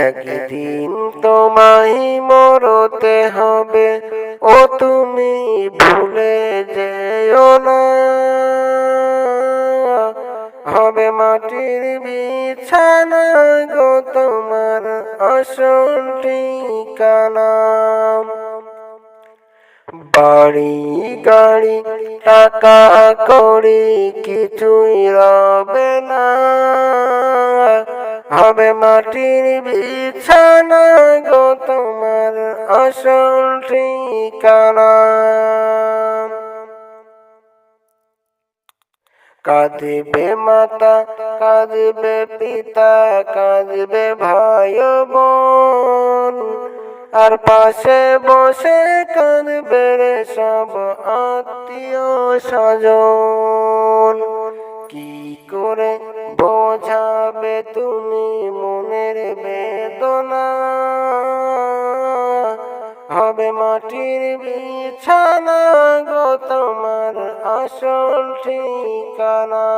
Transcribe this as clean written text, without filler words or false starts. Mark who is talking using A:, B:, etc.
A: একদিন তোমায় মরতে হবে, ও তুমি ভুলে যেও না। হবে মাটির বিছানা গো তোমার আসল ঠিকানা। বাড়ি গাড়ি টাকা কড়ি কিছুই রবে না, হবে মাটির বিছানা গো তোমার আসল ঠিকানা। কাঁদবে মাতা, কাঁদবে পিতা, কাঁদবে ভাই বোন, আর পাশে বসে কাঁদবে রে সব আত্মীয় স্বজন। কি করে বোঝাবে তুমি মনের বেদনা, হবে মাটির বিছানা গো তোমার আসল ঠিকানা।